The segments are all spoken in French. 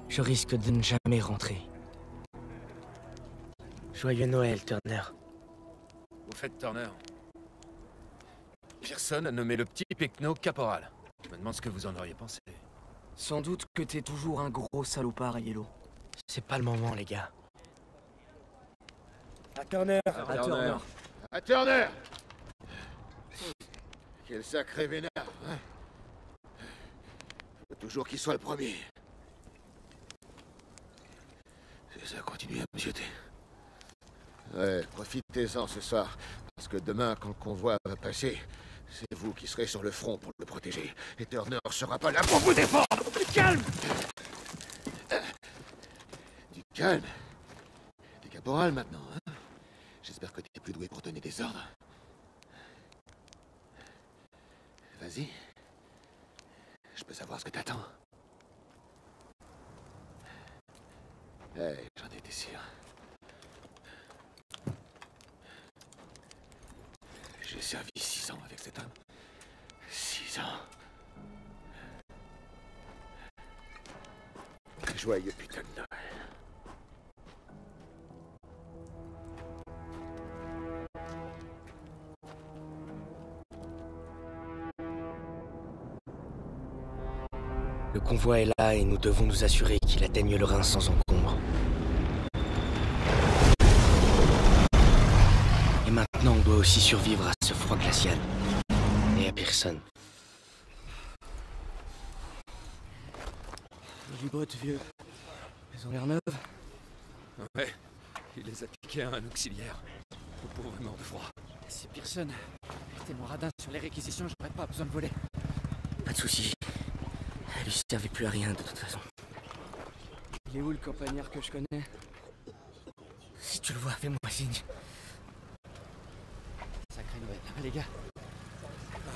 je risque de ne jamais rentrer. Joyeux Noël, Turner. Vous faites Turner. Pearson a nommé le petit Pecno caporal. Je me demande ce que vous en auriez pensé. Sans doute que t'es toujours un gros salopard, Yellow. C'est pas le moment, les gars. À Turner. À Turner. À Turner! Quel sacré vénard, hein? Faut toujours qu'il soit le premier. C'est ça, continuez à me jeter. Ouais, profitez-en ce soir, parce que demain, quand le convoi va passer, c'est vous qui serez sur le front pour le protéger. Et Turner sera pas là pour vous défendre! Du calme! Du calme? T'es caporal maintenant, hein? J'espère que t'es plus doué pour donner des ordres. Vas-y. Je peux savoir ce que t'attends. Hey, j'en étais sûr. J'ai servi 6 ans avec cet homme. 6 ans. Joyeux putain de Noël. Le convoi est là et nous devons nous assurer qu'il atteigne le Rhin sans encombre. Et maintenant, on doit aussi survivre à ce froid glacial. Et à Pearson. Les bottes, vieux. Elles ont l'air neuves. Ouais, il les a piqués à un auxiliaire. Le pauvre mort de froid. Si Pearson était mon radin sur les réquisitions, j'aurais pas besoin de voler. Pas de soucis. Elle lui servait plus à rien de toute façon. Il est où le campagnard que je connais? Si tu le vois, fais-moi signe. Sacré Noël, les gars.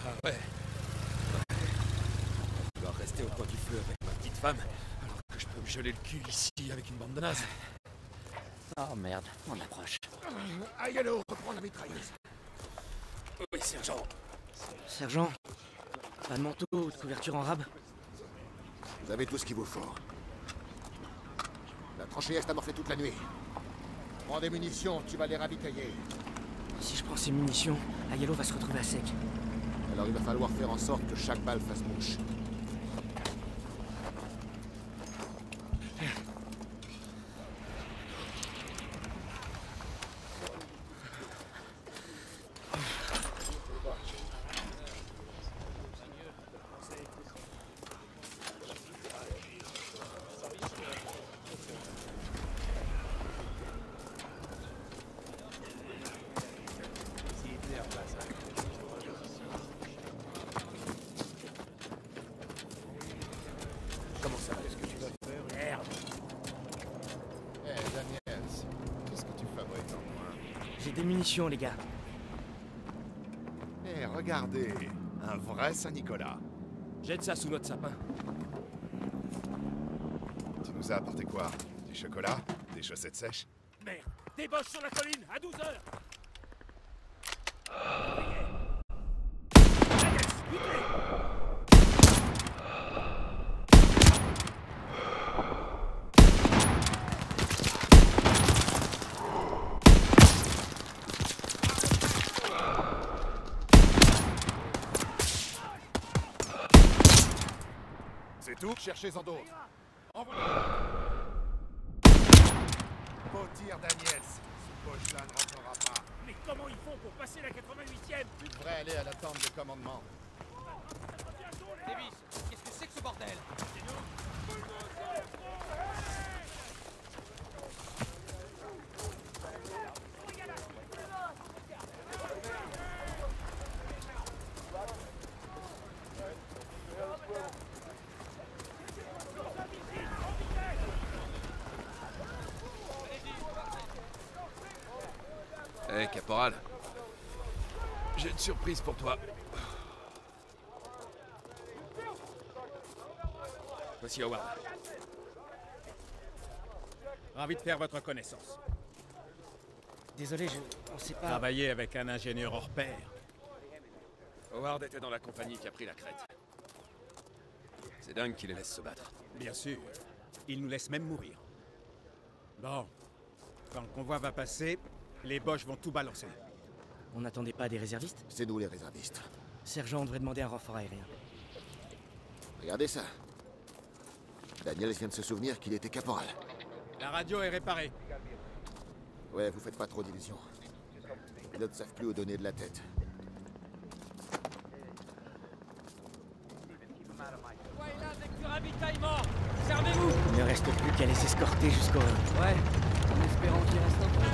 Ah ouais. Je dois rester au coin du feu avec ma petite femme, alors que je peux me geler le cul ici avec une bande de nazes. Oh merde, on approche. Ayalo, reprends la mitrailleuse. Oui, sergent. Sergent, pas de manteau ou de couverture en rab? Vous avez tout ce qu'il vous faut. La tranchée est amorcée toute la nuit. Prends des munitions, tu vas les ravitailler. Si je prends ces munitions, Ayalo va se retrouver à sec. Alors il va falloir faire en sorte que chaque balle fasse mouche. Comment ça? Qu'est-ce que tu vas faire? Merde! Eh, Daniels, qu'est-ce que tu fabriques en moi? J'ai des munitions, les gars. Eh, regardez, un vrai Saint-Nicolas. Jette ça sous notre sapin. Tu nous as apporté quoi? Du chocolat? Des chaussettes sèches? Merde! Débauche sur la colline, à 12 heures! C'est tout? Cherchez-en d'autres. Envoyez. Beau tir, Daniels. Ce poche-là ne rentrera pas. Mais comment ils font pour passer la 88e? Tu devrais aller à la tente de commandement. Davis, qu'est-ce que c'est que ce bordel? Hé, caporal. J'ai une surprise pour toi. Voici Howard. Ravi de faire votre connaissance. Désolé, on sait pas... Travailler avec un ingénieur hors pair. Howard était dans la compagnie qui a pris la crête. C'est dingue qu'il les laisse se battre. Bien sûr. Ils nous laissent même mourir. Bon. Quand le convoi va passer, les Boches vont tout balancer. On n'attendait pas des réservistes? C'est nous les réservistes. Sergent, on devrait demander un renfort aérien. Regardez ça. Daniels vient de se souvenir qu'il était caporal. La radio est réparée. Ouais, vous faites pas trop d'illusions. Les pilotes savent plus où donner de la tête. Avec du ravitaillement. Servez-vous. Il ne reste plus qu'à les escorter jusqu'au Rhin. Ouais, en espérant qu'il reste un peu.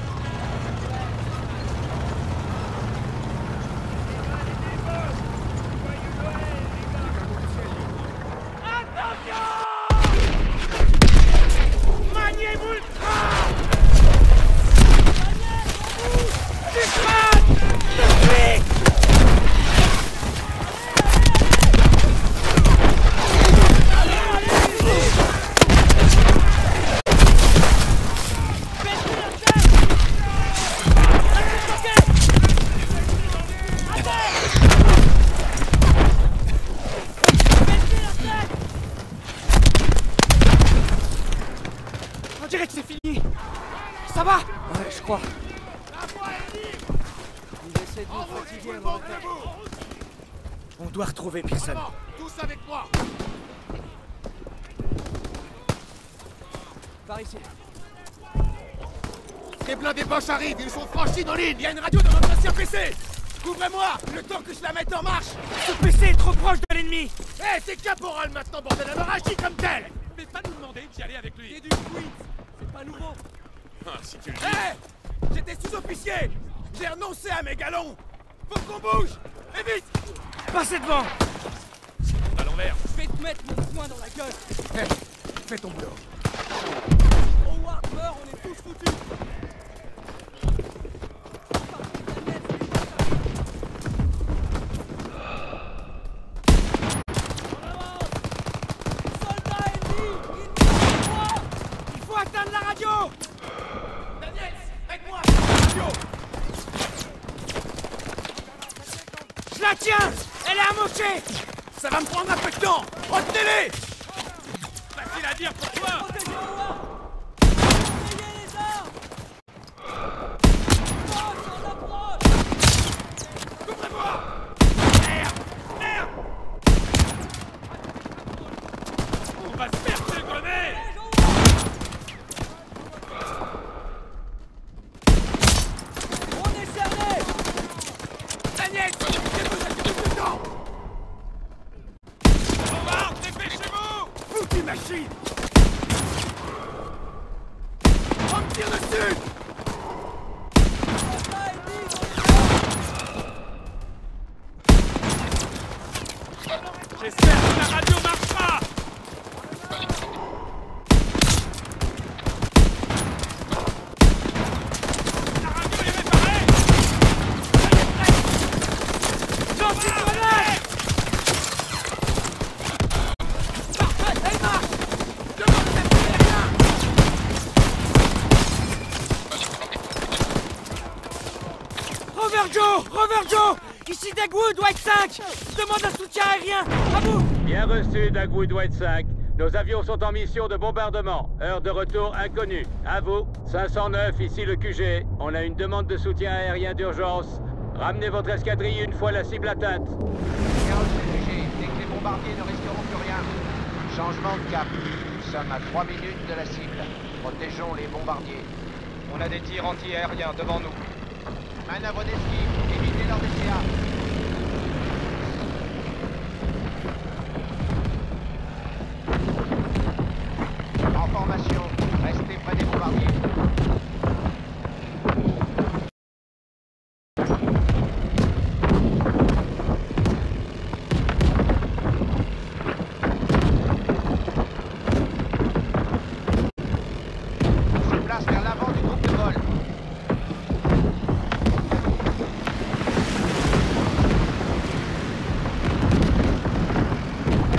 On dirait que c'est fini. Ça va? Ouais, je crois. Ils essaient de nous fatiguer avant d'attaquer. On doit retrouver Pearson. Tous avec moi. Par ici. Les blindés Boches arrivent, ils sont franchis nos lignes. Il y a une radio dans notre ancien PC. Couvrez-moi, le temps que je la mette en marche. Ce PC est trop proche de l'ennemi. Hé, t'es caporal maintenant, bordel, alors agis comme tel. Mais pas nous demander d'y aller avec lui. C'est du quid. C'est pas nouveau. Ah, si tu le dis. Hé, j'étais sous-officier. J'ai renoncé à mes galons. Faut qu'on bouge. Et vite. Passez devant. À l'envers. Je vais te mettre mon poing dans la gueule. Hé, fais ton boulot. Howard meurt, on est tous foutus. Il faut atteindre la radio. Daniels, aide-moi. Radio. Je la tiens. Elle est amochée. Ça va me prendre un peu de temps. Retenez-les. Facile à dire pour toi. Protégez Howard. Protégez les armes. Boss, on approche. Couvrez-moi. Merde. Merde. On va se faire dégommer. On est cerné. Daniel, j'ai plus de temps. Howard, dépêchez-vous. Foutue machine. On me tire dessus. J'espère que la radio marchera. La radio est réparée. Grenade. Parfait, elle marche. Demande d'appuyer rien. Rover Joe. Ici Dagwood, White 5. Demande un soutien aérien. À vous. Bien reçu, Dagwood White 5. Nos avions sont en mission de bombardement. Heure de retour inconnue. À vous. 509, ici le QG. On a une demande de soutien aérien d'urgence. Ramenez votre escadrille une fois la cible atteinte. Bien reçu, QG. Dès que les bombardiers ne resteront plus rien. Changement de cap. Nous sommes à 3 minutes de la cible. Protégeons les bombardiers. On a des tirs anti-aériens devant nous. Manœuvre d'esquive. Évitez leur DCA. En formation. Restez près des bombardiers. Se place vers l'avant du groupe de vol.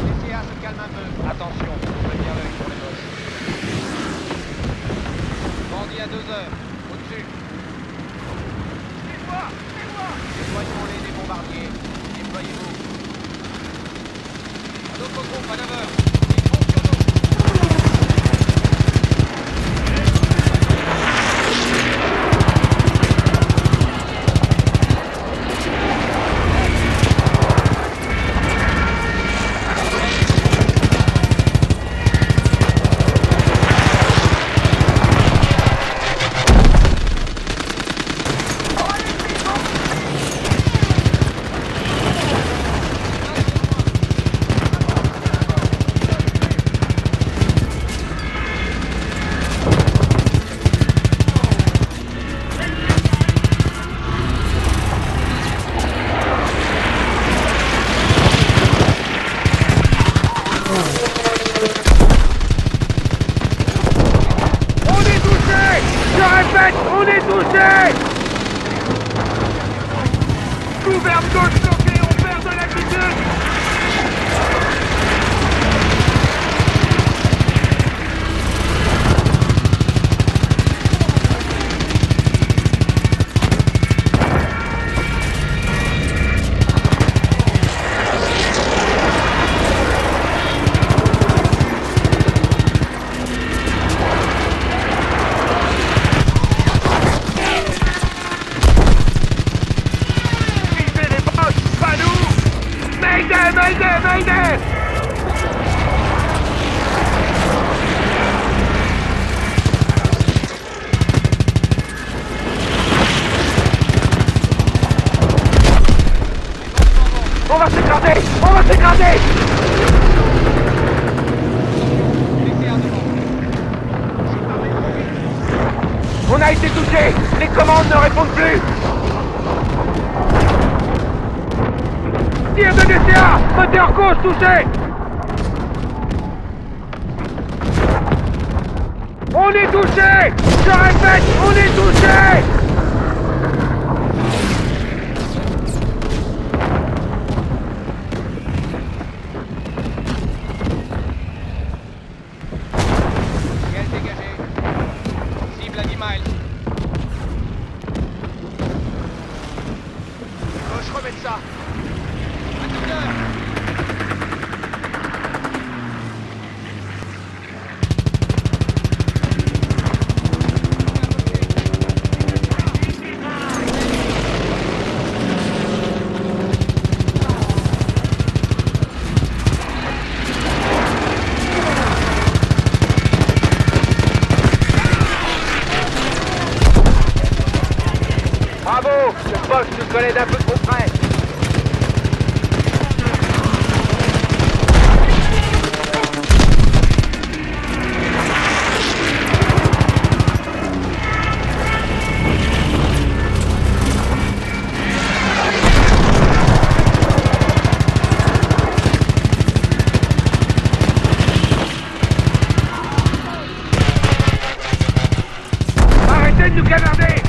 DCA se calme un peu. Attention, je veux bien l'œil pour les Boches. a été touché. Les commandes ne répondent plus. Tir de DCA. Moteur gauche touché. On est touché. Je répète, on est touché. Bravo, le poste nous collait d'un peu trop près. Arrêtez de nous canarder!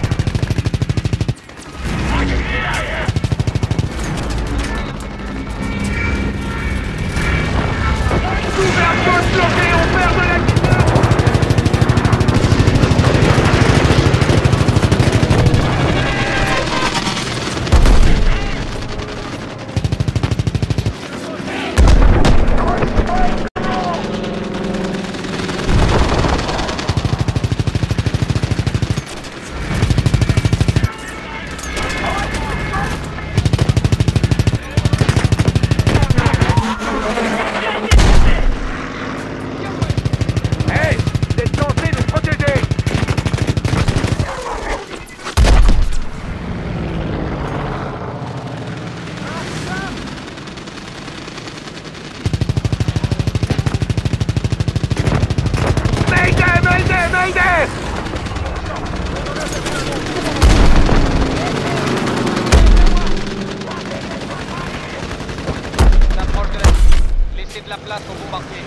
De la place au bombardier.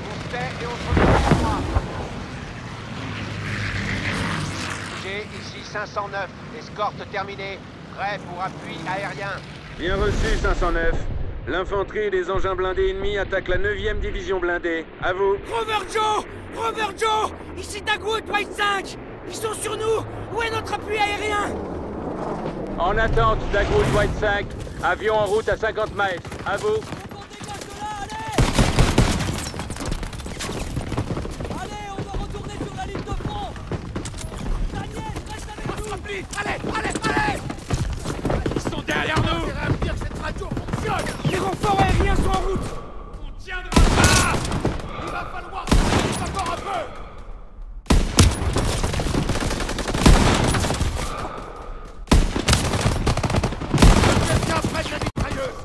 On se tait et on se retrouve à moi. J'ai ici 509. Escorte terminée. Prêt pour appui aérien. Bien reçu, 509. L'infanterie et les engins blindés ennemis attaquent la 9e division blindée. À vous. Rover Joe! Ici Dagwood, White 5! Ils sont sur nous! Où est notre appui aérien? En attente, Dagwood, White 5. Avion en route à 50 miles. À vous. Allez! Ils sont derrière nous! On dirait à me dire que cette radio fonctionne! Les renforts aériens sont en route! On tiendra pas! Il va falloir encore un peu! Quelqu'un prête la mitrailleuse!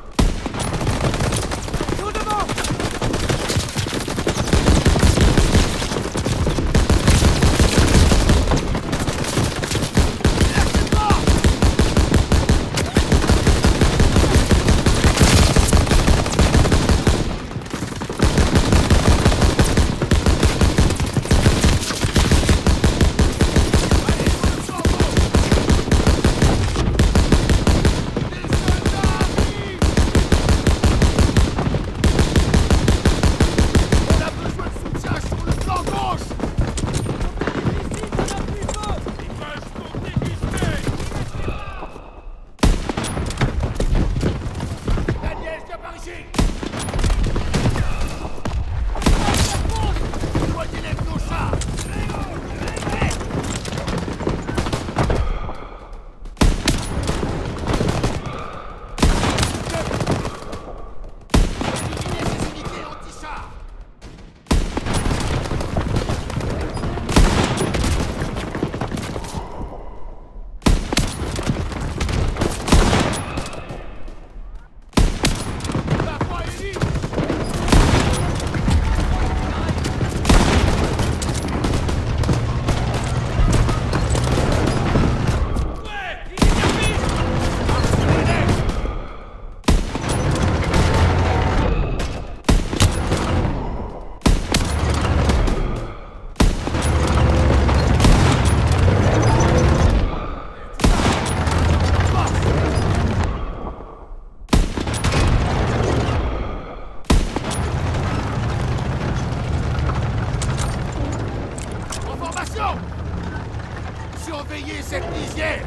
surveiller cette lisière!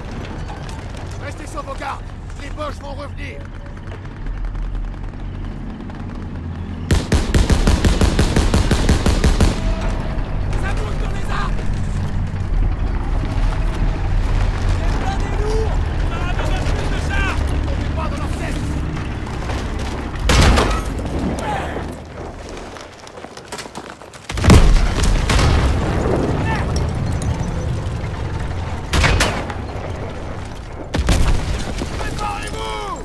Restez sur vos gardes! Les Boches vont revenir! Ça bouge dans les arbres! C'est plein des lourds! On aura besoin de plus de ça! On n'est pas dans leur tête! Préparez-vous!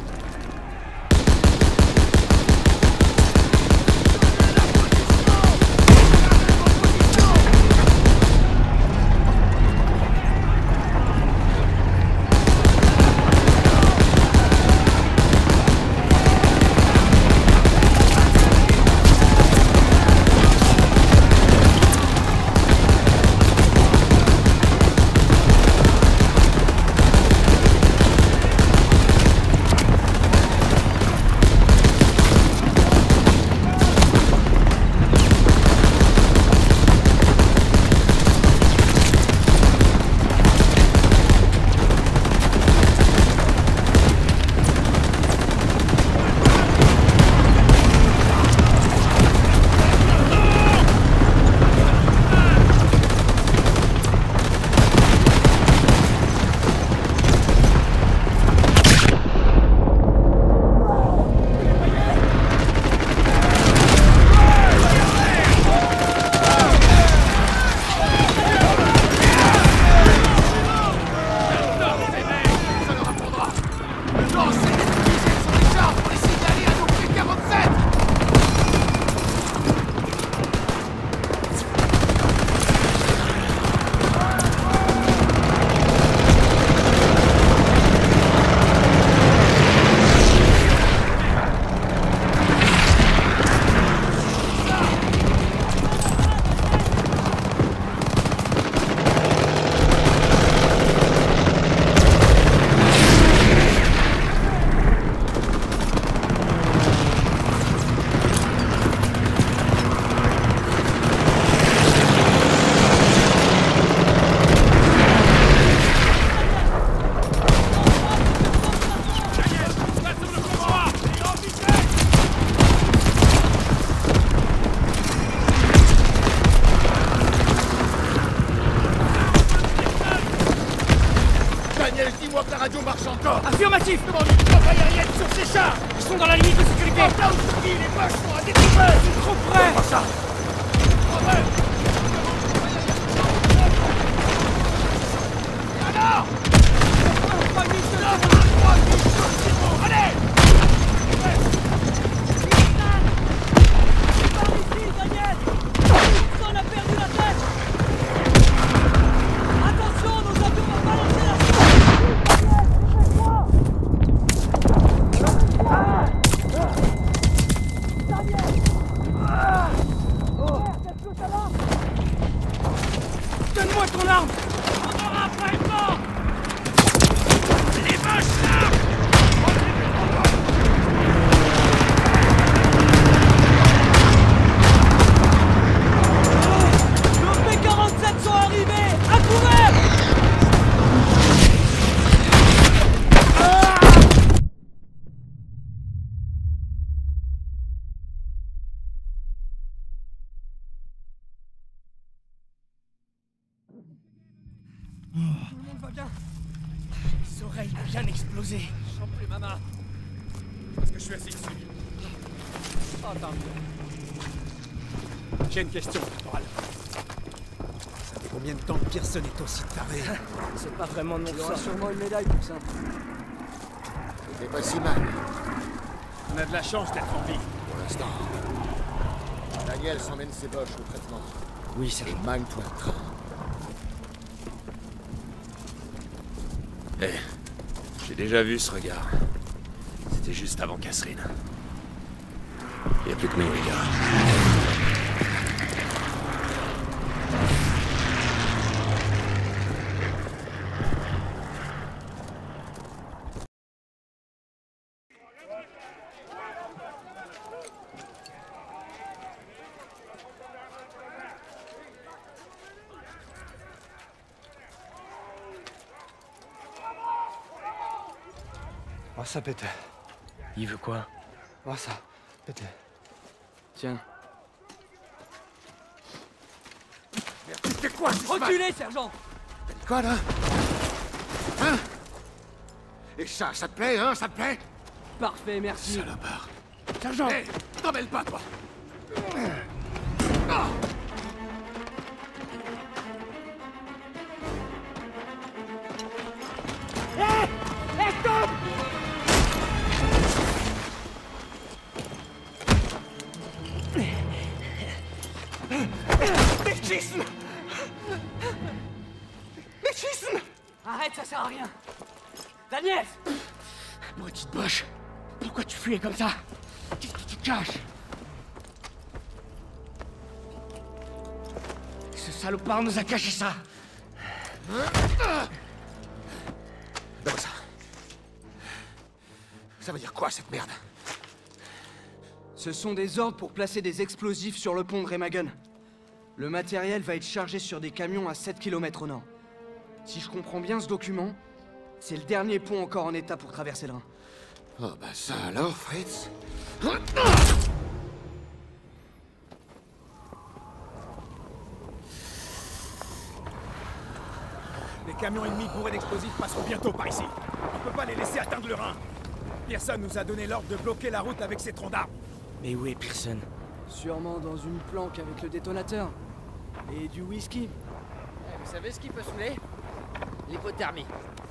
Daniel, dis-moi que la radio marche encore! Affirmatif! Demande une frappe aérienne sur ces chars! Ils sont dans la limite de sécurité! Porte out, les Boches sont à découvert! Ils sont trop près! Pas ça! Et alors? Allez! Par ici, Daniel! On a perdu la tête! Attention, nos avions vont balancer la donne-moi ton arme! On aura pas le temps! Les vaches là! Nos P-47 sont arrivés! À couvert! Tout le monde va bien? Les oreilles bien explosées. J'en prie, maman. Parce que je suis assis dessus. Oh, tant mieux. J'ai une question, Caporal. Ça fait combien de temps que Pearson est aussi taré? C'est pas vraiment de mon sort. Sûrement une médaille pour ça. C'était pas si mal, On a de la chance d'être en vie. pour l'instant. Daniel s'emmène ses Boches au traitement. Oui, c'est Et mine-toi le train. Eh, j'ai déjà vu ce regard. C'était juste avant Catherine. Y a plus que nous, les gars. Oh, ça pète. Il veut quoi? Oh, ça pète. Tiens. C'est quoi, Reculez, sergent! T'as dit quoi, là? Hein? Et ça te plaît, hein? Ça te plaît? Parfait, merci. Salopard. Sergent! Hé, t'en mêles pas, toi! Ah! Hé, stop! Des schismes! Des schismes! Arrête, ça sert à rien. Daniel! Maudite boche! Pourquoi tu fuyais comme ça? Qu'est-ce que tu caches? Ce salopard nous a caché ça! Donc ça... Ça veut dire quoi, cette merde? Ce sont des ordres pour placer des explosifs sur le pont de Remagen. Le matériel va être chargé sur des camions à 7 km au nord. Si je comprends bien ce document, c'est le dernier pont encore en état pour traverser le Rhin. Oh bah ça alors, Fritz? Les camions ennemis bourrés d'explosifs passeront bientôt par ici. On peut pas les laisser atteindre le Rhin. Pearson nous a donné l'ordre de bloquer la route avec ses troncs d'arbres. Mais où est Pearson? Sûrement dans une planque avec le détonateur. Et du whisky. Vous savez ce qui peut saouler? L'hypothermie.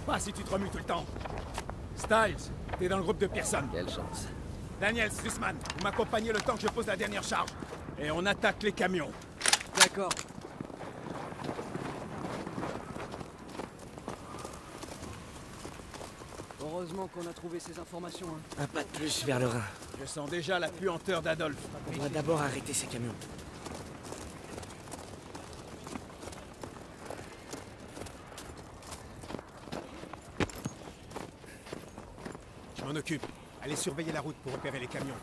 Pas si tu te remues tout le temps. Styles, t'es dans le groupe de Pearson. Quelle chance. Daniel, Sussman, vous m'accompagnez le temps que je pose la dernière charge. Et on attaque les camions. D'accord. Heureusement qu'on a trouvé ces informations. Hein. Un pas de plus vers le Rhin. Je sens déjà la puanteur d'Adolphe. On doit d'abord arrêter ces camions. Je m'en occupe. Allez surveiller la route pour repérer les camions.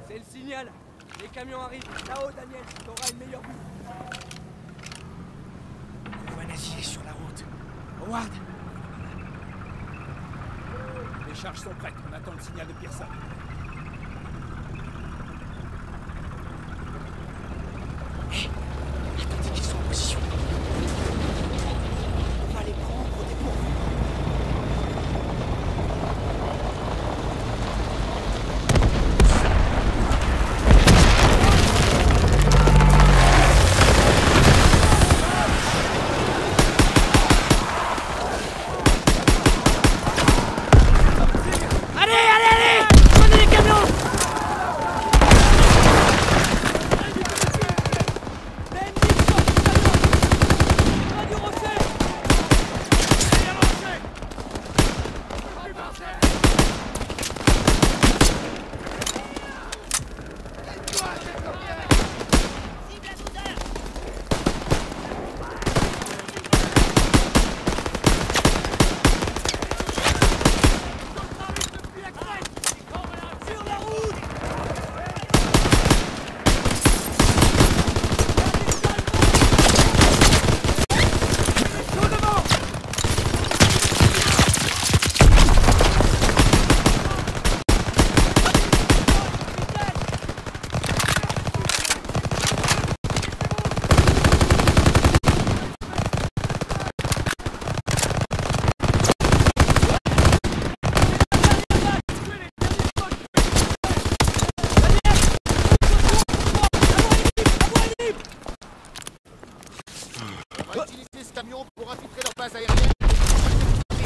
C'est le signal. Les camions arrivent. Là-haut, Daniel, t'auras une meilleure vue. On voit nazi sur la route. Howard! Les charges sont prêtes. On attend le signal de Pearson. Attendez qu'ils soient en position. On va les prendre au dépourvu.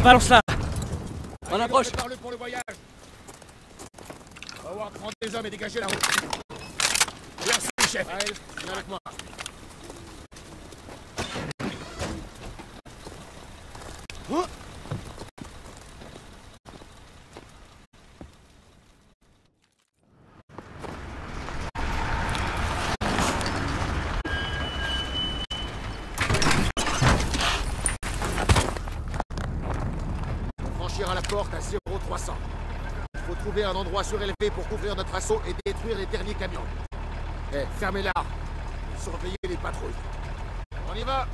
Balance-la! On approche! Parle pour le voyage! Howard, prends des hommes et dégagez la route! Merci, chef! Allez, viens avec moi! À la porte à 0300. Il faut trouver un endroit surélevé pour couvrir notre assaut et détruire les derniers camions. Eh, fermez-la. surveiller les patrouilles. On y va!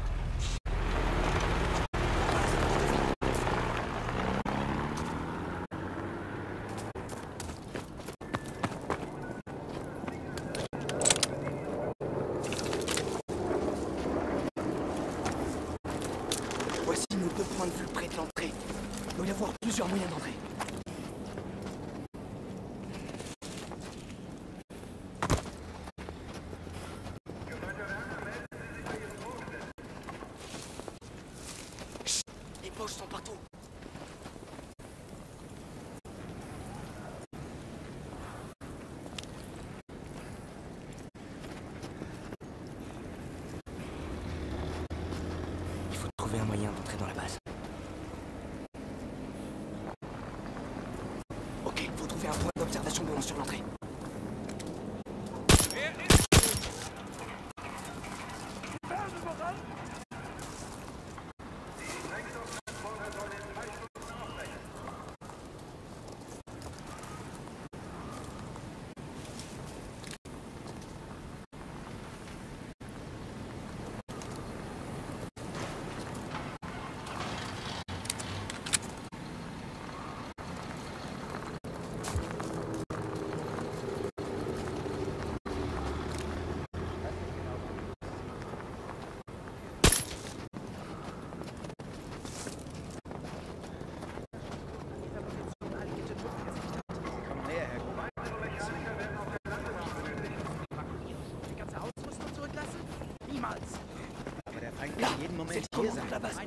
Voici nos 2 points de vue près de l'entrée. Il doit y avoir plusieurs moyens d'entrer. Chut, les poches sont partout. Il faut trouver un moyen d'entrer dans la base. Ok, faut trouver un point d'observation blanc sur l'entrée. Là, c'est le commandant de la base.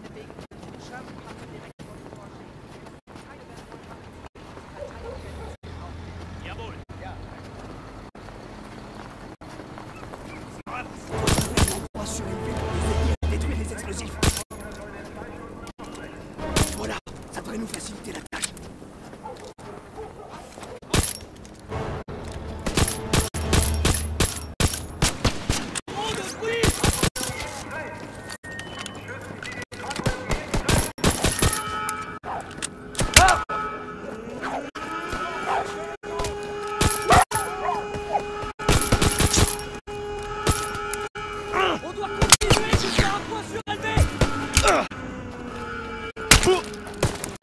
Détruire les explosifs. Voilà, ça devrait nous faciliter la tâche.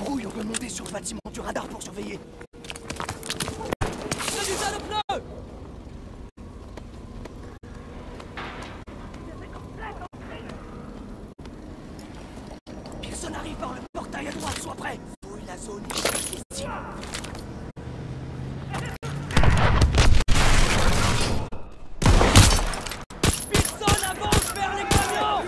Rouille, on peut monter sur le bâtiment du radar pour surveiller. Personne arrive par le portail à droite, sois prêt. Fouille la zone et cherche les cibles. Personne avance vers les camions.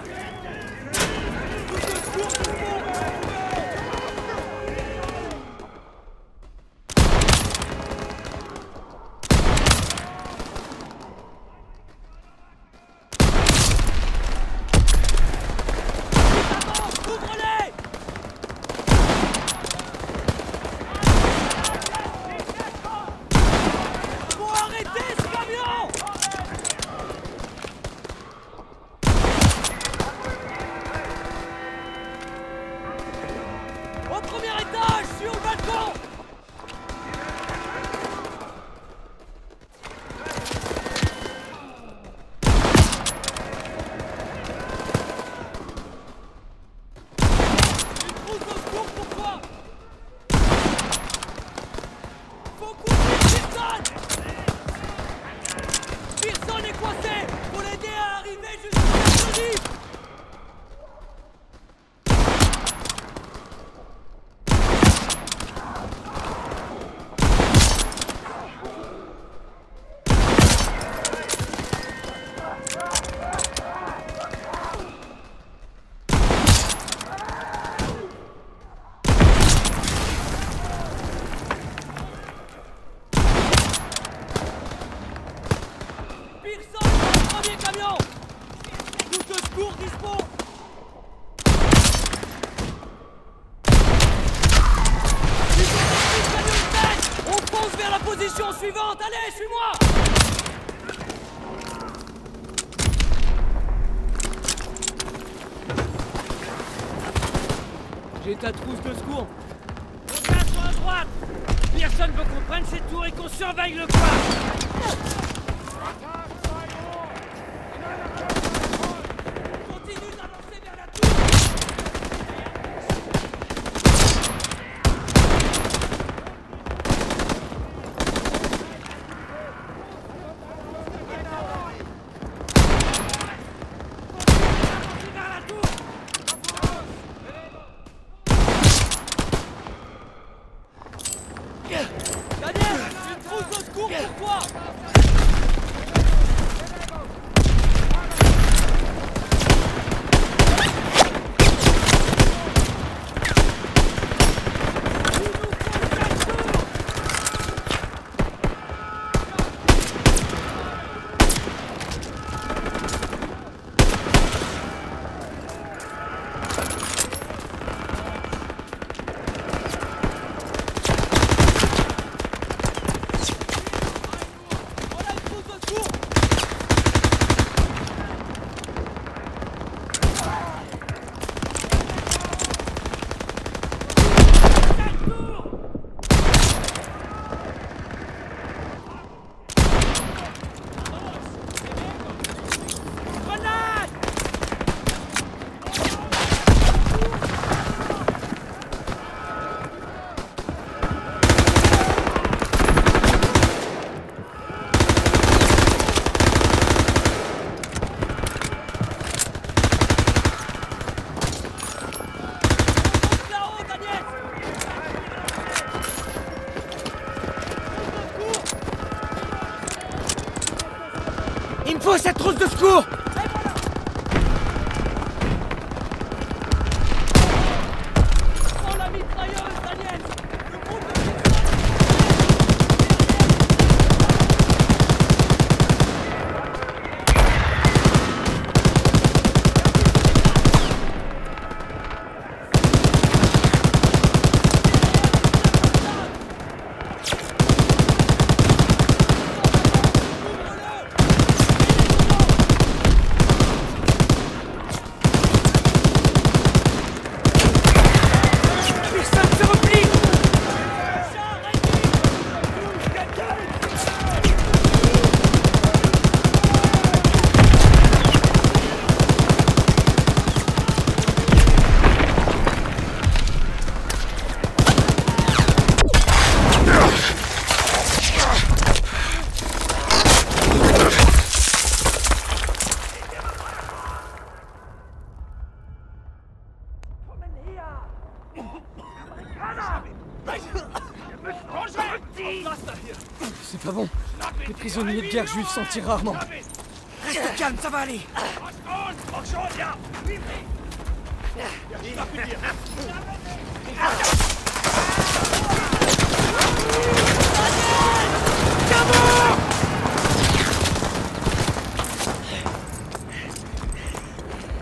Au premier étage, sur le balcon. Une trousse de secours pour toi. Faut couvrir Pearson. Pearson est coincé. Faut l'aider à arriver jusqu'à l'explosif. Pearson, le premier camion. Trousse de secours dispo. On fonce vers la position suivante. Allez, suis-moi. J'ai ta trousse de secours. Regarde-toi à droite. Personne veut qu'on prenne ces tours et qu'on surveille le coin. secours pour toi! Il me faut cette trousse de secours! Prends la mitrailleuse, Daniel! Le groupe de C'est pas bon. Les prisonniers de guerre juifs s'en tirent rarement. Reste calme, ça va aller!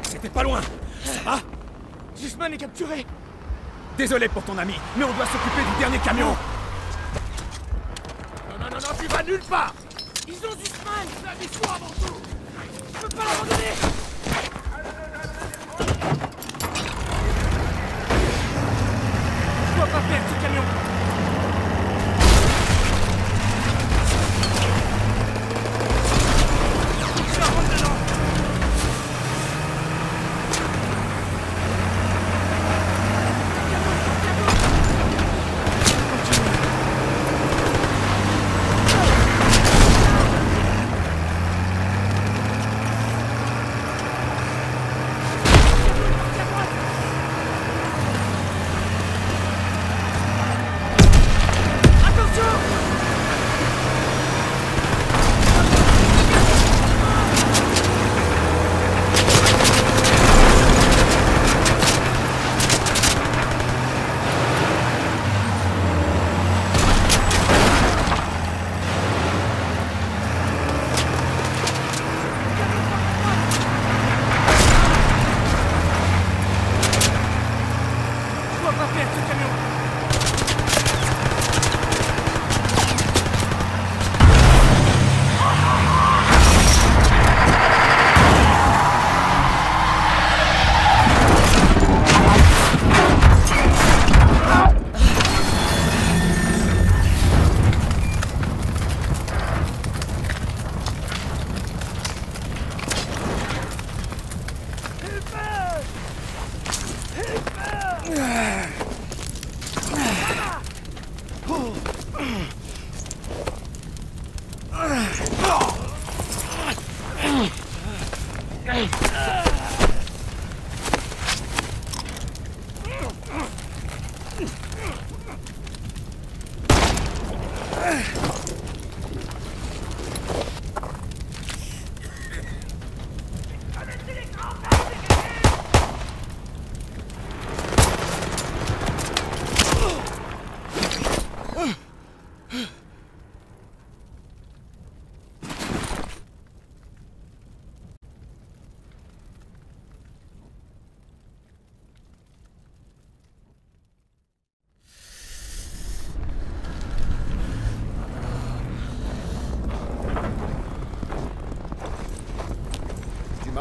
C'était pas loin. Ça va? Zussman est capturé! Désolé pour ton ami, mais on doit s'occuper du dernier camion. Non, tu vas nulle part! Ils ont Zussman! C'est la mission avant tout! Je peux pas l'abandonner! Je dois pas perdre ce camion. Ça rentre dedans.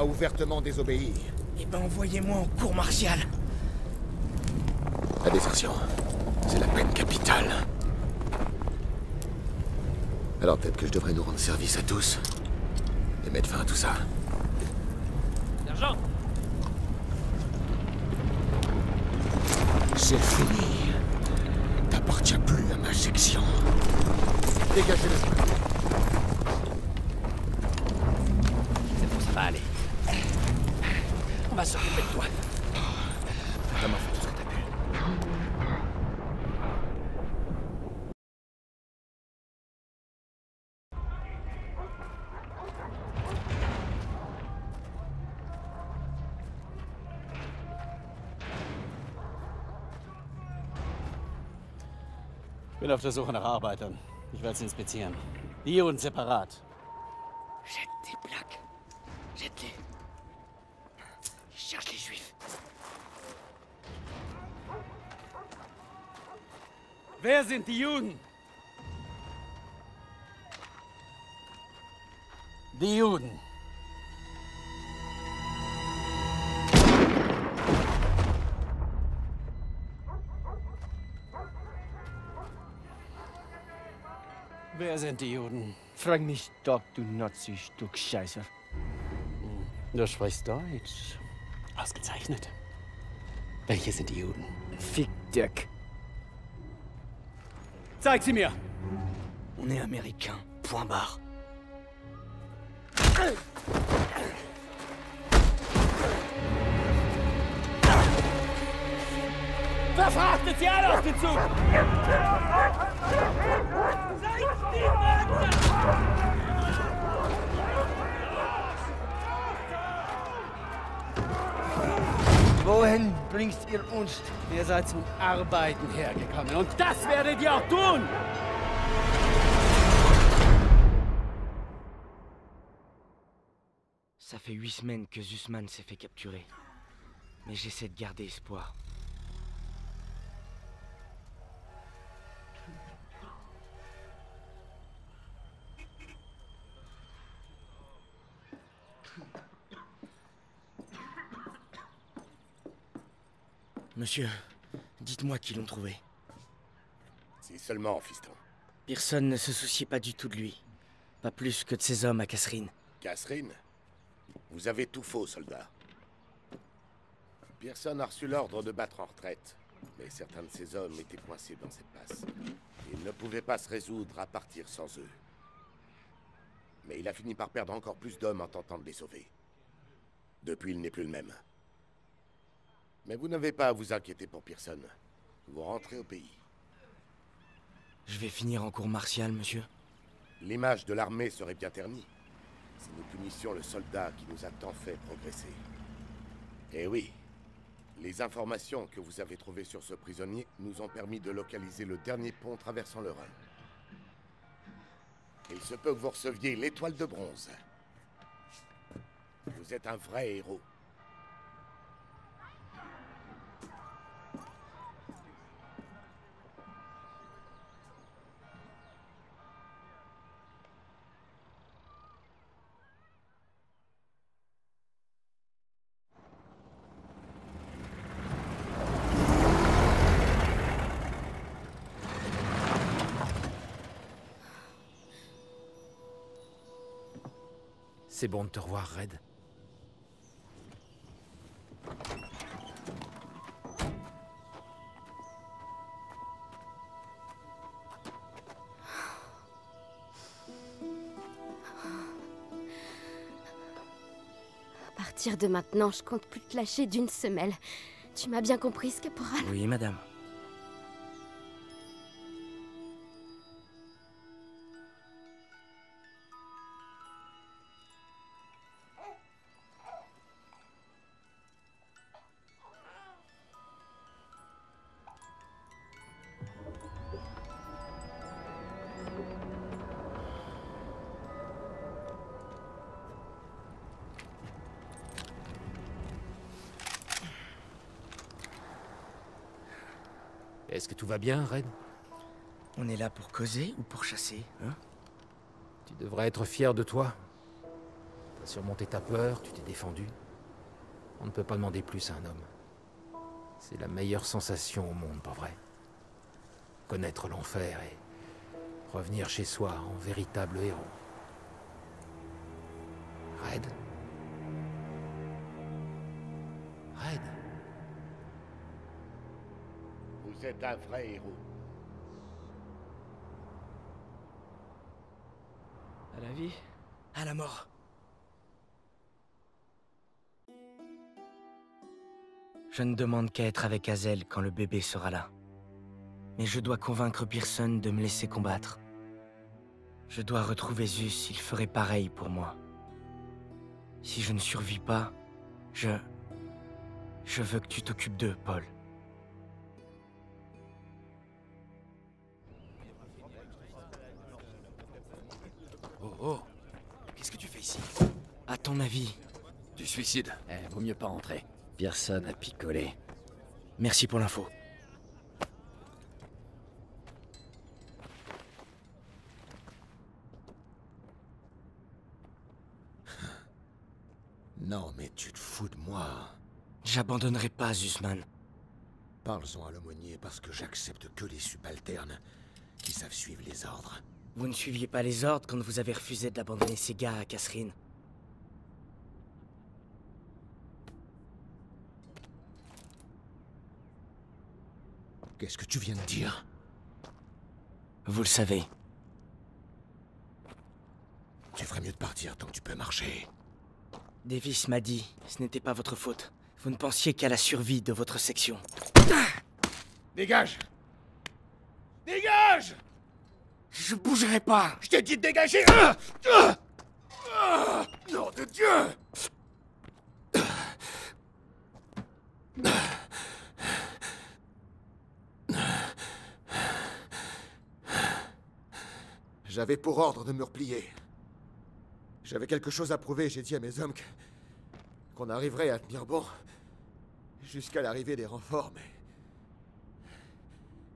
a ouvertement désobéi. Eh ben envoyez-moi en cour martiale. La désertion, c'est la peine capitale. Alors peut-être que je devrais nous rendre service à tous et mettre fin à tout ça. Sergent! C'est fini. T'appartiens plus à ma section. Dégagez-le. C'est bon, ça va aller. On va s'occuper de toi. Vraiment, fais tout ce que t'as pu. Ich bin auf der Suche nach Arbeitern. Ich werde sie inspizieren. Die und separat. Jette tes plaques. Jette-les. Ils cherchent les juifs. Wer sind die Juden? Die Juden. Wer sind die Juden? Frag mich doch, du Nazi-Stück Scheiße. Du sprichst Deutsch. Ausgezeichnet. Welche sind die Juden? Fick Dirk. Zeig sie mir! On est américain. Point barre. Verfrachtet sie alle auf den Zug! Wohin bringt ihr uns? Ihr seid zum Arbeiten hergekommen und das werdet ihr auch tun! Ça fait 8 semaines que Zussman s'est fait capturer. Mais j'essaie de garder espoir. Monsieur, dites-moi qui l'ont trouvé. Si seulement, fiston. Pearson ne se souciait pas du tout de lui. Pas plus que de ses hommes à Kasserine. Kasserine? Vous avez tout faux, soldat. Pearson a reçu l'ordre de battre en retraite. Mais certains de ses hommes étaient coincés dans cette passe. Il ne pouvait pas se résoudre à partir sans eux. Mais il a fini par perdre encore plus d'hommes en tentant de les sauver. Depuis, il n'est plus le même. Mais vous n'avez pas à vous inquiéter pour Pearson. Vous rentrez au pays. Je vais finir en cour martiale, monsieur. L'image de l'armée serait bien ternie si nous punissions le soldat qui nous a tant fait progresser. Eh oui, les informations que vous avez trouvées sur ce prisonnier nous ont permis de localiser le dernier pont traversant le Rhin. Il se peut que vous receviez l'étoile de bronze. Vous êtes un vrai héros. C'est bon de te revoir, Red. À partir de maintenant, je compte plus te lâcher d'une semelle. Tu m'as bien comprise, caporal? Oui, madame. Est-ce que tout va bien, Red? On est là pour causer ou pour chasser, hein? Tu devrais être fier de toi. T'as surmonté ta peur, tu t'es défendu. On ne peut pas demander plus à un homme. C'est la meilleure sensation au monde, pas vrai? Connaître l'enfer et revenir chez soi en véritable héros. Red? Red? Vous êtes un vrai héros. À la vie, à la mort. Je ne demande qu'à être avec Hazel quand le bébé sera là. Mais je dois convaincre Pearson de me laisser combattre. Je dois retrouver Zeus, il ferait pareil pour moi. Si je ne survis pas, je veux que tu t'occupes d'eux, Paul. Oh oh, qu'est-ce que tu fais ici? À ton avis? Du suicide. Vaut mieux pas rentrer. Pearson a picolé. Merci pour l'info. Non, mais tu te fous de moi. J'abandonnerai pas, Zussman. Parle-en à l'aumônier parce que j'accepte que les subalternes qui savent suivre les ordres. Vous ne suiviez pas les ordres quand vous avez refusé d'abandonner ces gars à Catherine. Qu'est-ce que tu viens de dire? Vous le savez. Tu ferais mieux de partir tant que tu peux marcher. Davis m'a dit, ce n'était pas votre faute. Vous ne pensiez qu'à la survie de votre section. Dégage! Dégage! Je bougerai pas! Je t'ai dit de dégager! Nom de Dieu! J'avais pour ordre de me replier. J'avais quelque chose à prouver, j'ai dit à mes hommes qu'on arriverait à tenir bon jusqu'à l'arrivée des renforts, mais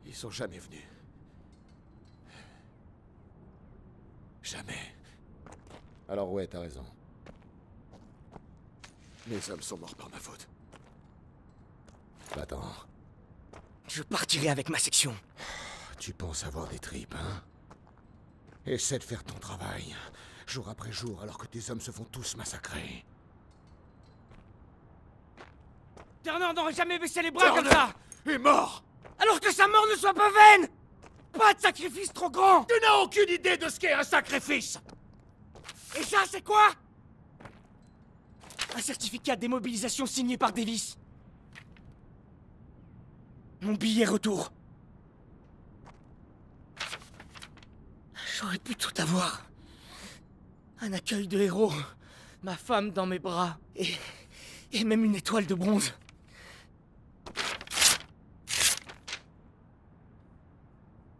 ils sont jamais venus. Jamais. Alors ouais, t'as raison. Mes hommes sont morts par ma faute. Attends. Je partirai avec ma section. Tu penses avoir des tripes, hein? Essaie de faire ton travail, jour après jour, alors que tes hommes se font tous massacrer. Turner n'aurait jamais baissé les bras comme ça! Est mort! Alors que sa mort ne soit pas vaine! Pas de sacrifice trop grand! Tu n'as aucune idée de ce qu'est un sacrifice! Et ça, c'est quoi? Un certificat de démobilisation signé par Davis. Mon billet retour. J'aurais pu tout avoir. Un accueil de héros, ma femme dans mes bras, et même une étoile de bronze.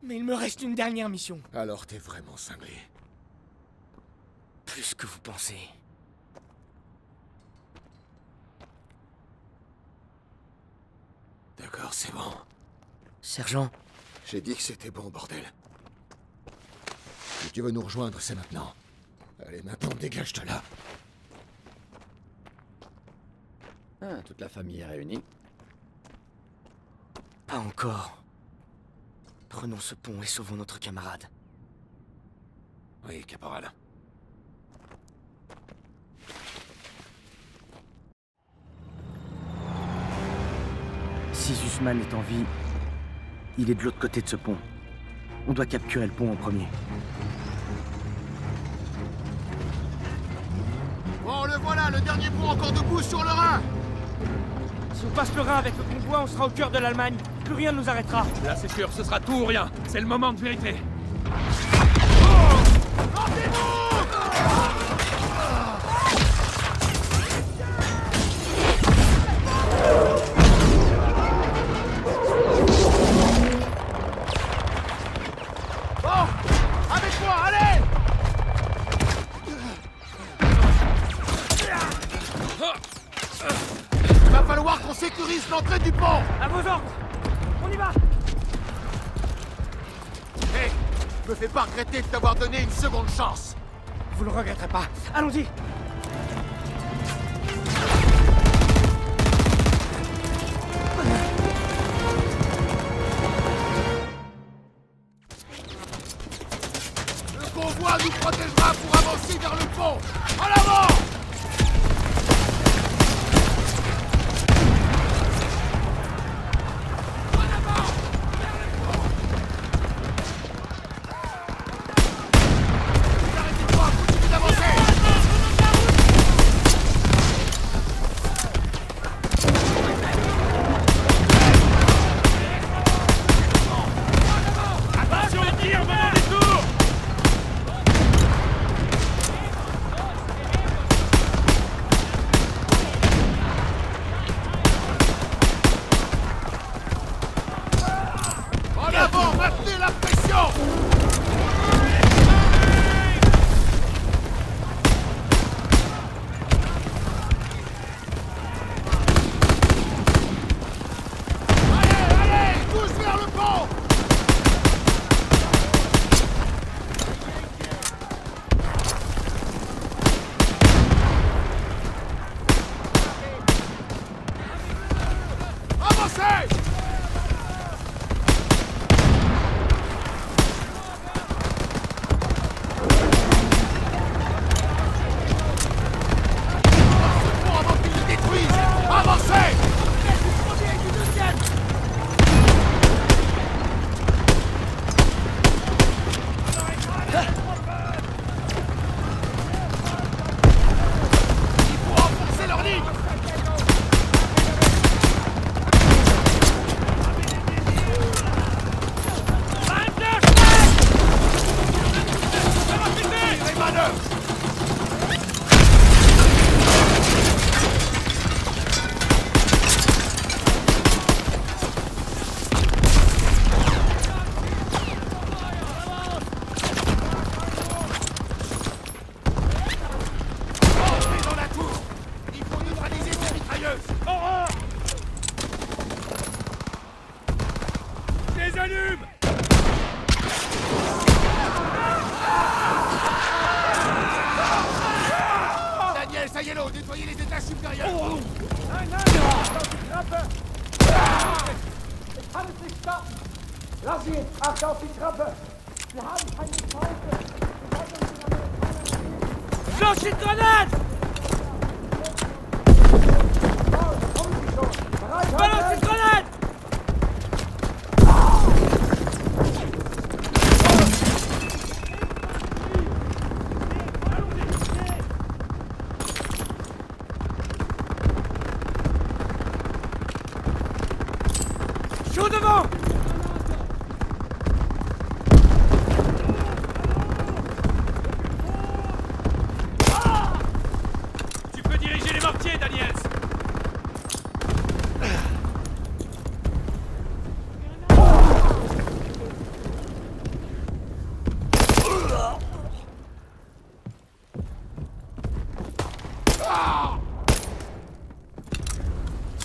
Mais il me reste une dernière mission. Alors t'es vraiment cinglé. Plus que vous pensez. D'accord, c'est bon. Sergent. J'ai dit que c'était bon, bordel. Si tu veux nous rejoindre, c'est maintenant. Allez, maintenant, dégage de là. Ah, toute la famille est réunie. Pas encore. Prenons ce pont et sauvons notre camarade. Oui, caporal. Si Zussman est en vie, il est de l'autre côté de ce pont. On doit capturer le pont en premier. Bon, le voilà, le dernier pont encore debout sur le Rhin! Si on passe le Rhin avec le convoi, on sera au cœur de l'Allemagne. Plus rien ne nous arrêtera. Là, c'est sûr, ce sera tout ou rien. C'est le moment de vérité. Avec moi, allez! Il va falloir qu'on sécurise l'entrée du pont! À vos ordres! On y va! Hé! Me fais pas regretter de t'avoir donné une seconde chance! Vous le regretterez pas. Allons-y! convoi nous protégera pour avancer vers le pont. En avant!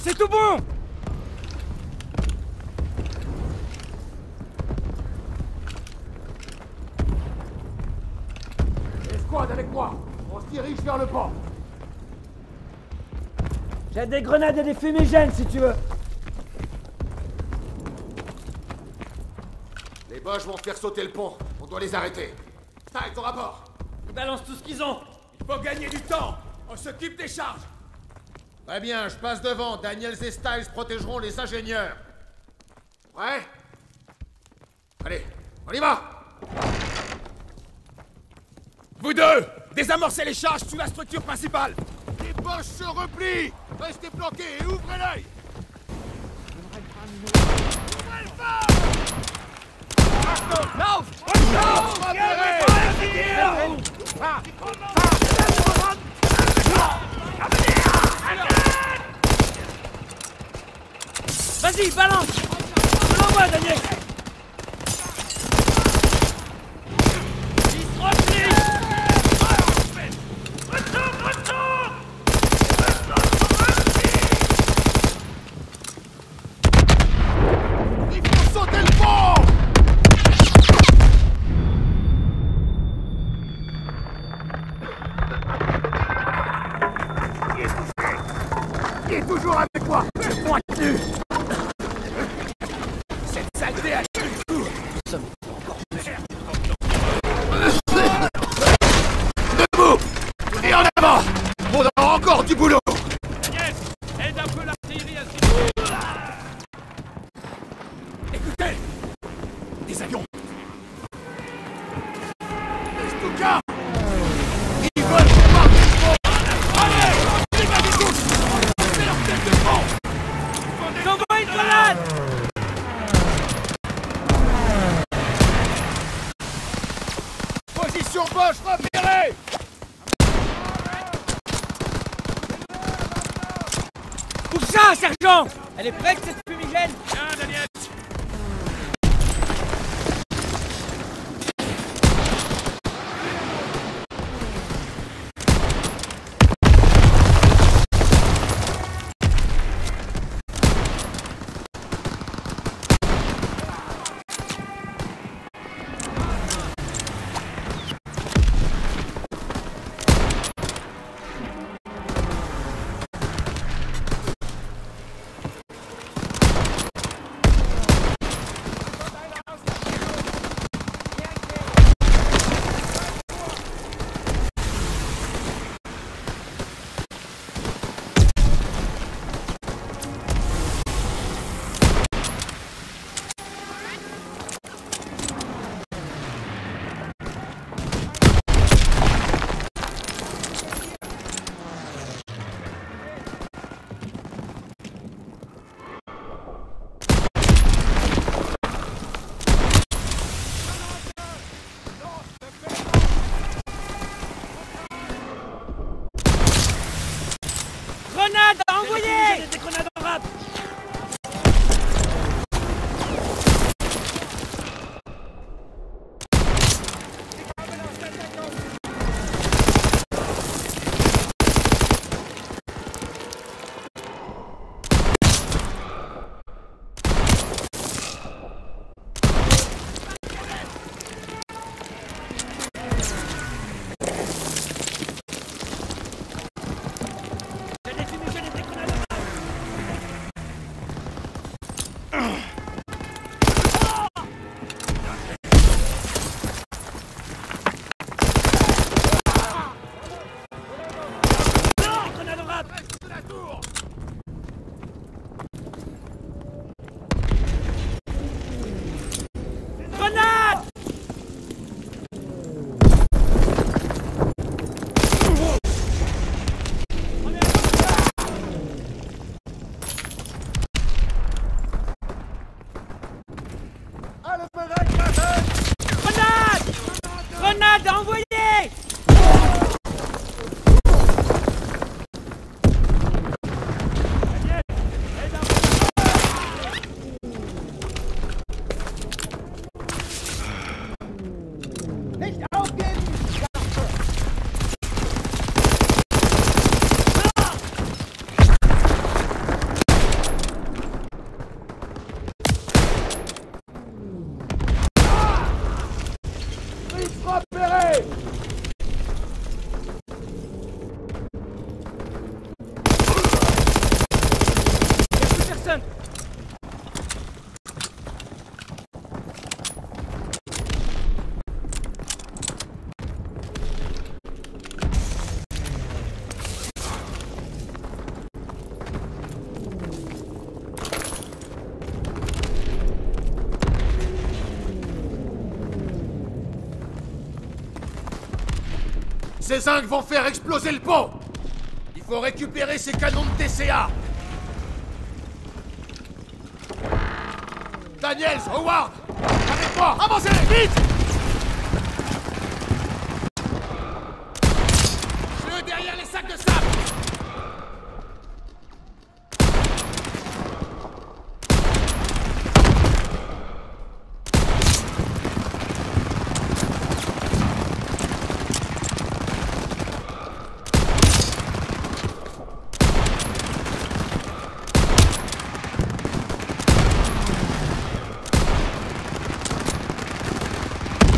C'est tout bon! Escouade avec moi! On se dirige vers le pont! J'ai des grenades et des fumigènes si tu veux! Les Boches vont faire sauter le pont. On doit les arrêter. Style, ton rapport! Ils balancent tout ce qu'ils ont! Il faut gagner du temps! On s'occupe des charges! Très bien, je passe devant. Daniels et Styles protégeront les ingénieurs. Prêt? Allez, on y va! Vous deux! Désamorcez les charges sous la structure principale! Les Boches se replient! Restez planqués et ouvrez l'œil! Ouvrez le feu! Lauf! Vas-y, balance! Je l'envoie, Daniel! Il se replie! Retourne! Il faut sauter le pont! Il est toujours avec moi! Le point tenu! Cette saleté a Ennemi sur Bosch, repéré! Où ça, sergent? Elle est prête, cette fumigène? Tiens, Daniel! Grenade à envoyer! Des grenades en rap! Grenade à envoyer! Nicht aufgeben! Repéré! Plus personne! Ces zincs vont faire exploser le pont! Il faut récupérer ces canons de TCA! Daniels, Howard! Avec moi! Avancez! Vite! Je derrière les sacs de sable!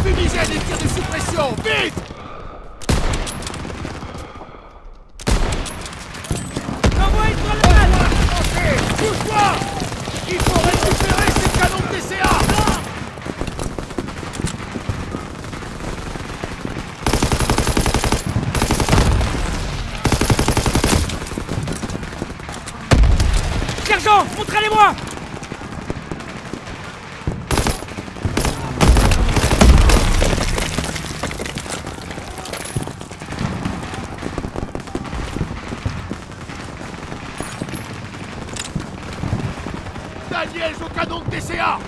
Fumigène et tir de suppression! Vite! Envoie une grenade! Bouge-toi! Il faut récupérer ces canons de TCA! Sergent, montrez-les-moi! Daniels au canon de TCA!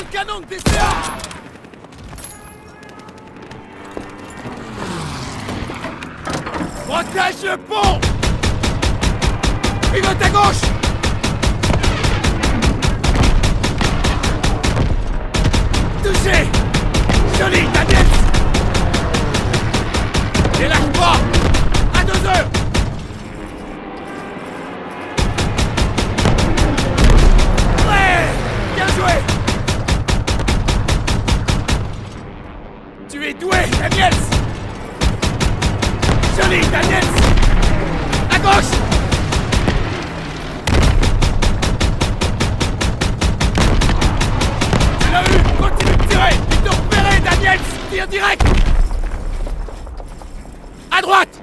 le canon de DCA! Protège le pont! Pilote à gauche! Touché! Joli, Daniel! Et lâche pas! À 2 heures! Ouais! Bien joué! Tu es doué, Daniels! Joli, Daniels! À gauche! Tu l'as eu! Continue de tirer! Il te repéré, Daniels! Tire direct! À droite!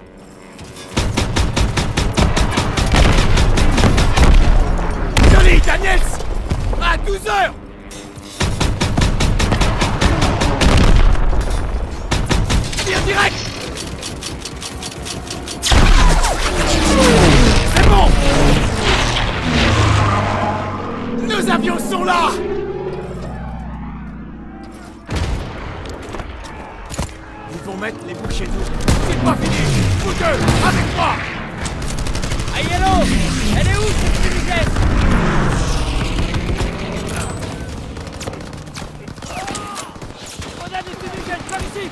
Joli, Daniels! À 12 heures! Tire direct! C'est bon! Nos avions sont là! Ils vont mettre les bouchées d'eau. C'est pas fini! Vous deux, avec moi! Ah, Yellow! Elle est où cette fumigène? Grenade de fumigène, par ici!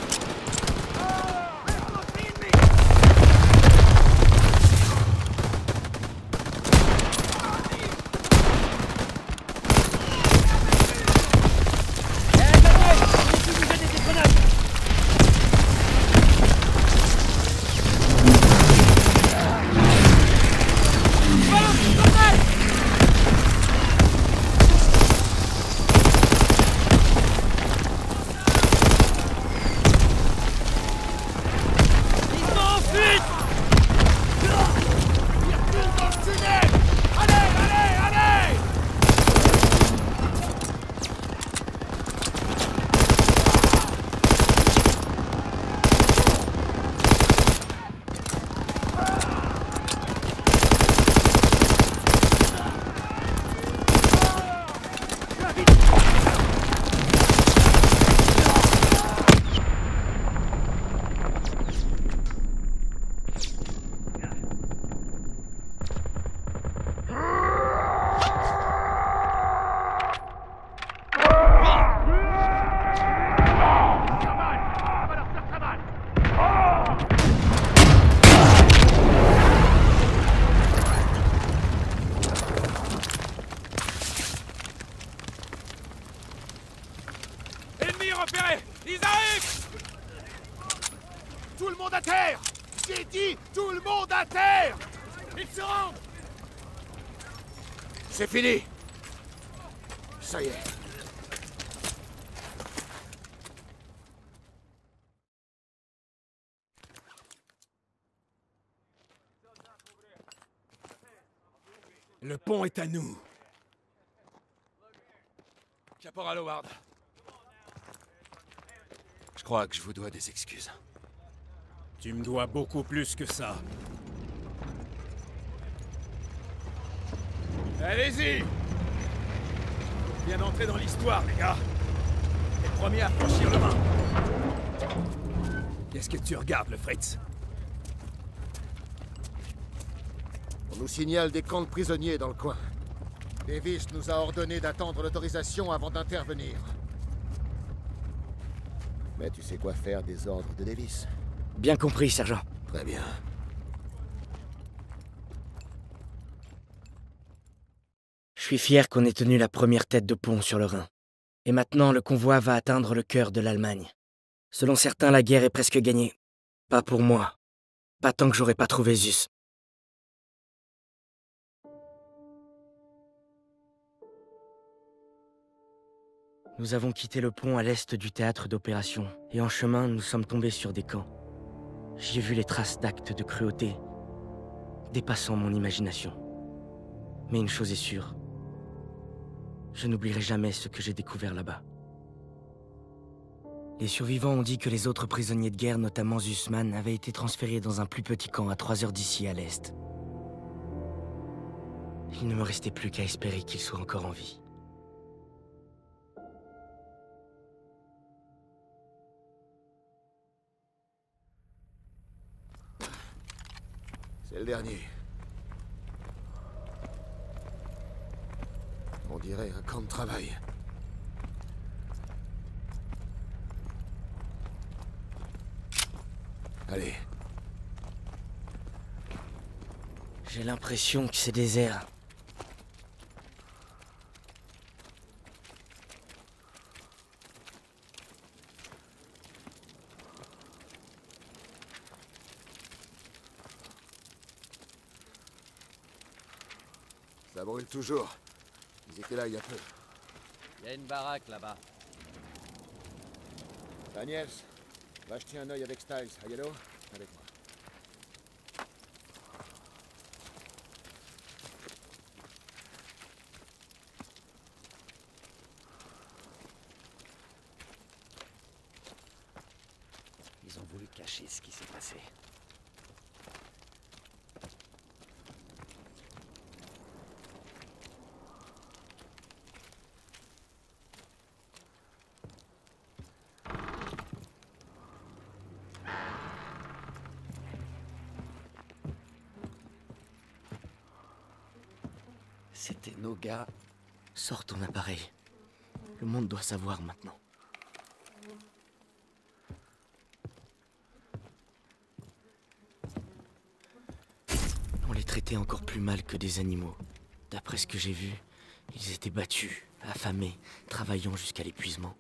repérés! Ils arrivent! Tout le monde à terre! J'ai dit tout le monde à terre! Ils se rendent! C'est fini! Ça y est. Le pont est à nous. Caporal Howard. Je crois que je vous dois des excuses. Tu me dois beaucoup plus que ça. Allez-y! On vient d'entrer dans l'histoire, les gars. Les premiers à franchir le Rhin. Qu'est-ce que tu regardes, le Fritz? On nous signale des camps de prisonniers dans le coin. Davis nous a ordonné d'attendre l'autorisation avant d'intervenir. Mais tu sais quoi faire des ordres de Davis? Bien compris, sergent. Très bien. Je suis fier qu'on ait tenu la première tête de pont sur le Rhin. Et maintenant, le convoi va atteindre le cœur de l'Allemagne. Selon certains, la guerre est presque gagnée. Pas pour moi. Pas tant que j'aurai pas trouvé Zeus. Nous avons quitté le pont à l'est du théâtre d'opération, et en chemin, nous sommes tombés sur des camps. J'y ai vu les traces d'actes de cruauté, dépassant mon imagination. Mais une chose est sûre, je n'oublierai jamais ce que j'ai découvert là-bas. Les survivants ont dit que les autres prisonniers de guerre, notamment Zussman, avaient été transférés dans un plus petit camp à 3 heures d'ici à l'est. Il ne me restait plus qu'à espérer qu'ils soient encore en vie. C'est le dernier. On dirait un camp de travail. Allez. J'ai l'impression que c'est désert. Ça brûle toujours. Ils étaient là il y a peu. Il y a une baraque là-bas. Daniels, va jeter un œil avec Styles. Ayalo, avec moi. Ils ont voulu cacher ce qui s'est passé. C'était nos gars. Sors ton appareil. Le monde doit savoir maintenant. On les traitait encore plus mal que des animaux. D'après ce que j'ai vu, ils étaient battus, affamés, travaillant jusqu'à l'épuisement.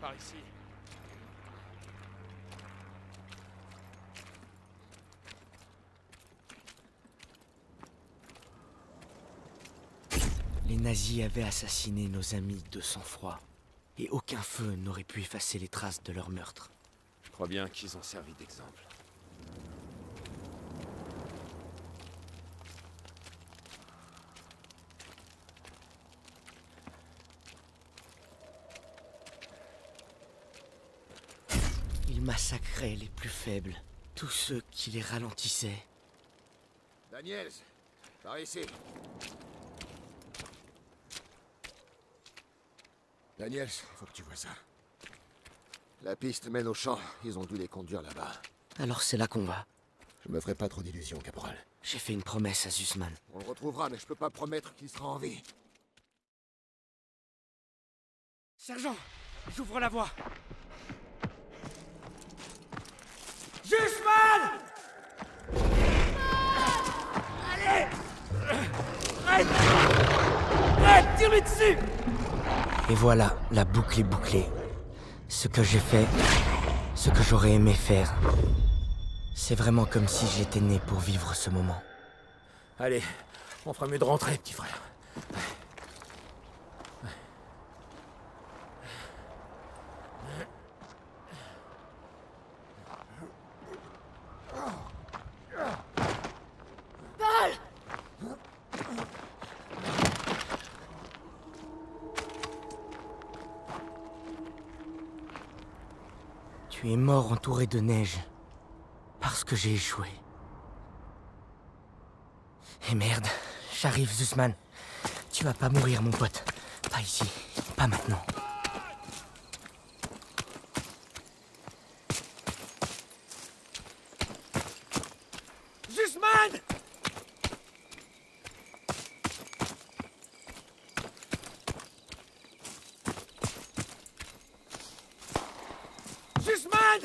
Par ici. Les nazis avaient assassiné nos amis de sang-froid. Et aucun feu n'aurait pu effacer les traces de leur meurtre. Je crois bien qu'ils ont servi d'exemple. Ils massacraient les plus faibles, tous ceux qui les ralentissaient. Daniels, par ici. Daniels, faut que tu vois ça. La piste mène au champ. Ils ont dû les conduire là-bas. Alors c'est là qu'on va. Je me ferai pas trop d'illusions, caporal. J'ai fait une promesse à Zussman. On le retrouvera, mais je peux pas promettre qu'il sera en vie. Sergent, j'ouvre la voie. Zussman! Allez! Arrête! Arrête! Tire-lui dessus! Et voilà, la boucle est bouclée. Ce que j'ai fait, ce que j'aurais aimé faire. C'est vraiment comme si j'étais né pour vivre ce moment. Allez, on fera mieux de rentrer, petit frère. Tu es mort entouré de neige. Parce que j'ai échoué. Et merde, j'arrive, Zussman. Tu vas pas mourir, mon pote. Pas ici, pas maintenant. Zussman! Zussman!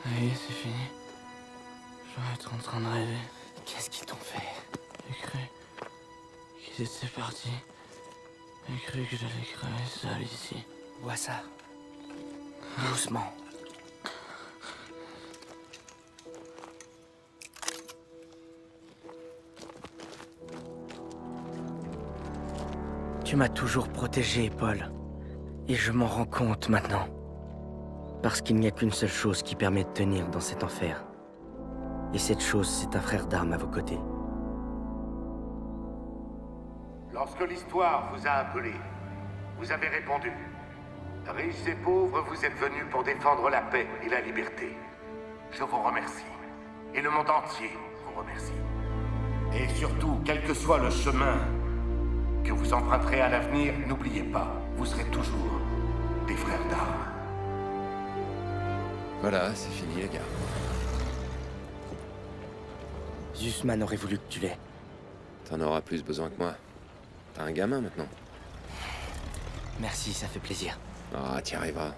Oui, c'est fini. Je dois être en train de rêver. Qu'est-ce qu'ils t'ont fait? J'ai cru qu'ils étaient partis. J'ai cru que j'allais crever seul ici. Bois ça. Doucement. Tu m'as toujours protégé, Paul. Et je m'en rends compte maintenant. Parce qu'il n'y a qu'une seule chose qui permet de tenir dans cet enfer. Et cette chose, c'est un frère d'armes à vos côtés. Lorsque l'histoire vous a appelé, vous avez répondu. Riches et pauvres, vous êtes venus pour défendre la paix et la liberté. Je vous remercie. Et le monde entier vous remercie. Et surtout, quel que soit le chemin que vous emprunterez à l'avenir, n'oubliez pas, vous serez toujours des frères d'armes. Voilà, c'est fini les gars. Zussman aurait voulu que tu l'aies. T'en auras plus besoin que moi. T'as un gamin maintenant. Merci, ça fait plaisir. Ah, t'y arriveras.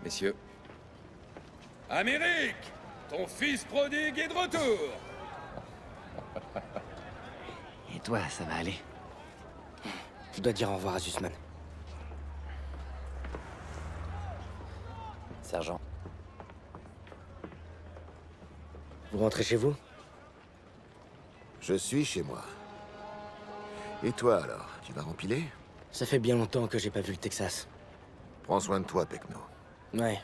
Messieurs. Amérique! Ton fils prodigue est de retour! Et toi, ça va aller? Je dois dire au revoir à Zussman. Sergent. Vous rentrez chez vous? Je suis chez moi. Et toi, alors? Tu vas rempiler? Ça fait bien longtemps que j'ai pas vu le Texas. Prends soin de toi, Pecno. Ouais.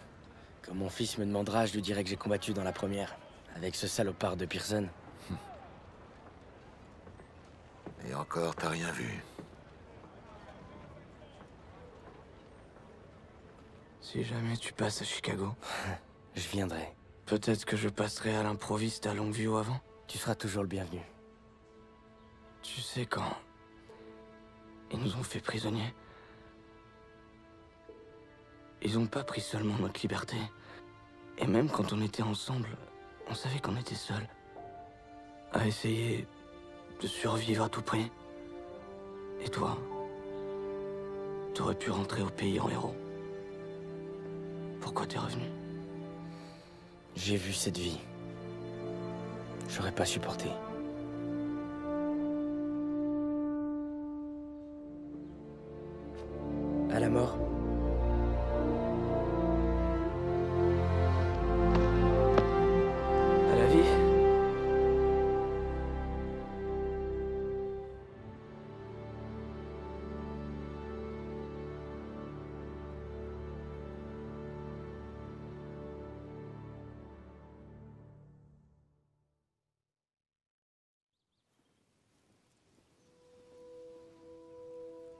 Quand mon fils me demandera, je lui dirai que j'ai combattu dans la première. Avec ce salopard de Pearson. Et encore, t'as rien vu. Si jamais tu passes à Chicago, je viendrai. Peut-être que je passerai à l'improviste à Longview avant. Tu seras toujours le bienvenu. Tu sais quand ils nous ont fait prisonniers, ils ont pas pris seulement notre liberté. Et même quand on était ensemble, on savait qu'on était seuls. À essayer de survivre à tout prix. Et toi, t'aurais pu rentrer au pays en héros. Pourquoi t'es revenu? J'ai vu cette vie. J'aurais pas supporté. À la mort. À la vie.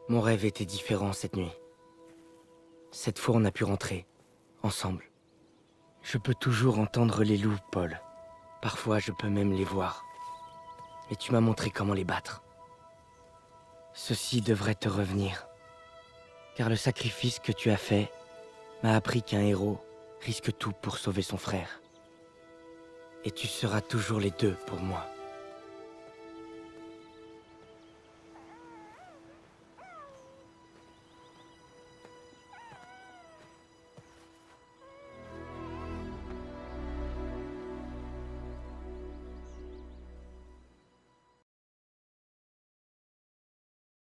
Mon rêve était différent cette nuit. Cette fois, on a pu rentrer, ensemble. Je peux toujours entendre les loups, Paul. Parfois, je peux même les voir. Mais tu m'as montré comment les battre. Ceci devrait te revenir. Car le sacrifice que tu as fait m'a appris qu'un héros risque tout pour sauver son frère. Et tu seras toujours les deux pour moi.